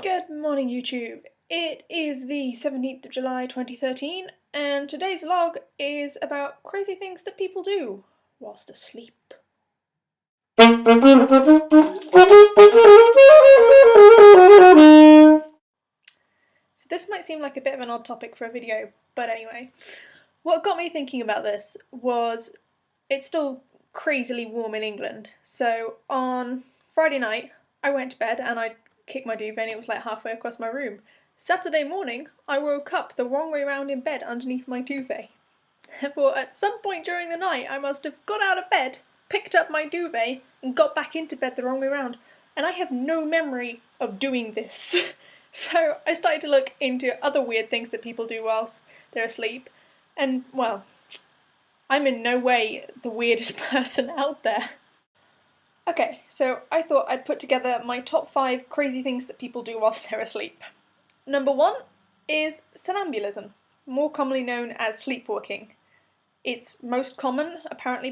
Good morning, YouTube. It is the 17th of July 2013, and today's vlog is about crazy things that people do whilst asleep. So this might seem like a bit of an odd topic for a video, but anyway. What got me thinking about this was it's still crazily warm in England, so on Friday night I went to bed and I kicked my duvet and it was like halfway across my room. Saturday morning I woke up the wrong way round in bed underneath my duvet. Therefore at some point during the night I must have got out of bed, picked up my duvet and got back into bed the wrong way round, and I have no memory of doing this. So I started to look into other weird things that people do whilst they're asleep, and well, I'm in no way the weirdest person out there. Okay, so I thought I'd put together my top 5 crazy things that people do whilst they're asleep. Number 1 is somnambulism, more commonly known as sleepwalking. It's most common, apparently,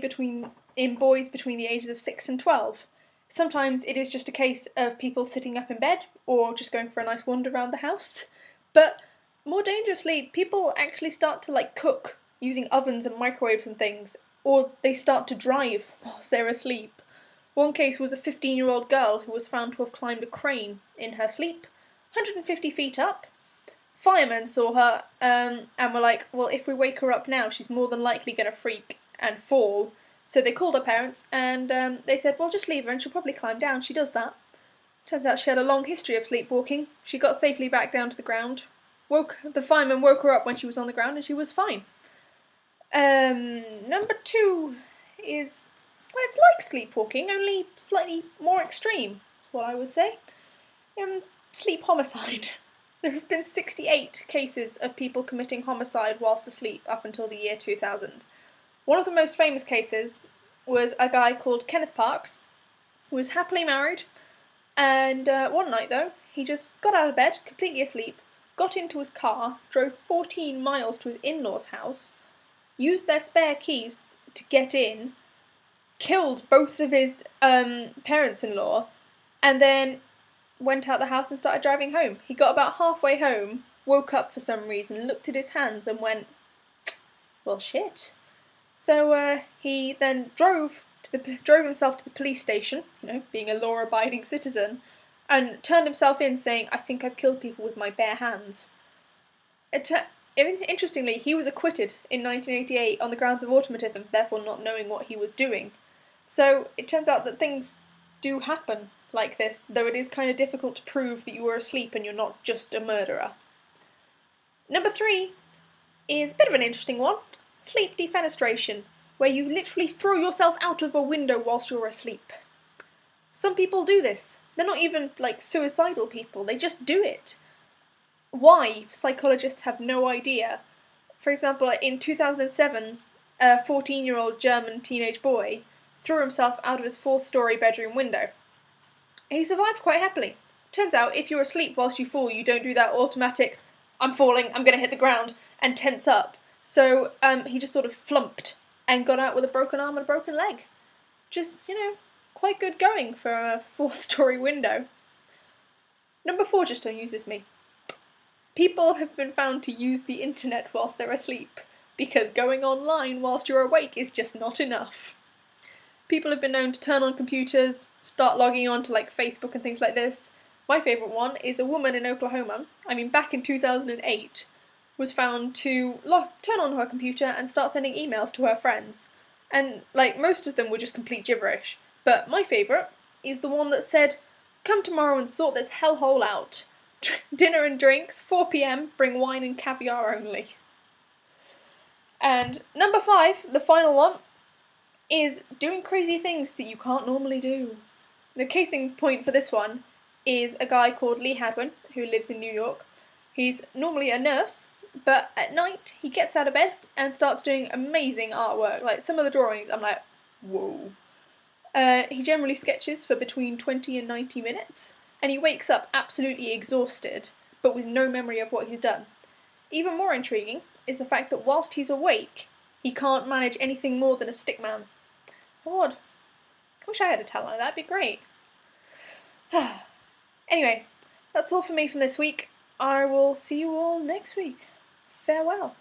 in boys between the ages of 6 and 12. Sometimes it is just a case of people sitting up in bed, or just going for a nice wander around the house. But more dangerously, people actually start to cook using ovens and microwaves and things, or they start to drive whilst they're asleep. One case was a 15-year-old girl who was found to have climbed a crane in her sleep, 150 feet up. Firemen saw her and were like, well, if we wake her up now, she's more than likely going to freak and fall. So they called her parents and they said, well, just leave her and she'll probably climb down. She does that. Turns out she had a long history of sleepwalking. She got safely back down to the ground. The fireman woke her up when she was on the ground and she was fine. Number 2 is, well, it's like sleepwalking, only slightly more extreme, is what I would say. Sleep homicide. There have been 68 cases of people committing homicide whilst asleep up until the year 2000. One of the most famous cases was a guy called Kenneth Parks, who was happily married, and one night though, he just got out of bed, completely asleep, got into his car, drove 14 miles to his in-laws' house, used their spare keys to get in, killed both of his parents-in-law, and then went out the house and started driving home. He got about halfway home, woke up for some reason, looked at his hands and went, well, shit. So he then drove himself to the police station, being a law-abiding citizen, and turned himself in saying, I think I've killed people with my bare hands. Interestingly, he was acquitted in 1988 on the grounds of automatism, therefore not knowing what he was doing. So it turns out that things do happen like this, though it is kind of difficult to prove that you were asleep and you're not just a murderer. Number 3 is a bit of an interesting one. Sleep defenestration, where you literally throw yourself out of a window whilst you're asleep. Some people do this. They're not even suicidal people, they just do it. Why? Psychologists have no idea. For example, in 2007, a 14-year-old German teenage boy threw himself out of his 4th-storey bedroom window. He survived quite happily. Turns out, if you're asleep whilst you fall, you don't do that automatic, I'm falling, I'm gonna hit the ground, and tense up. So he just sort of flumped and got out with a broken arm and a broken leg. Just, quite good going for a 4th-storey window. Number 4 just amuses me. People have been found to use the internet whilst they're asleep, because going online whilst you're awake is just not enough. People have been known to turn on computers, start logging on to Facebook and things like this. My favourite one is a woman in Oklahoma, back in 2008, was found to turn on her computer and start sending emails to her friends. And, most of them were just complete gibberish. But my favourite is the one that said, come tomorrow and sort this hellhole out. Dinner and drinks, 4 PM, bring wine and caviar only. And number 5, the final one, is doing crazy things that you can't normally do. The case in point for this one is a guy called Lee Hadwin, who lives in New York. He's normally a nurse, but at night he gets out of bed and starts doing amazing artwork. Some of the drawings, I'm like, whoa. He generally sketches for between 20 and 90 minutes, and he wakes up absolutely exhausted, but with no memory of what he's done. Even more intriguing is the fact that whilst he's awake, he can't manage anything more than a stickman. Odd. I wish I had a talent like that, it'd be great. Anyway, That's all for me from this week. I will see you all next week. Farewell.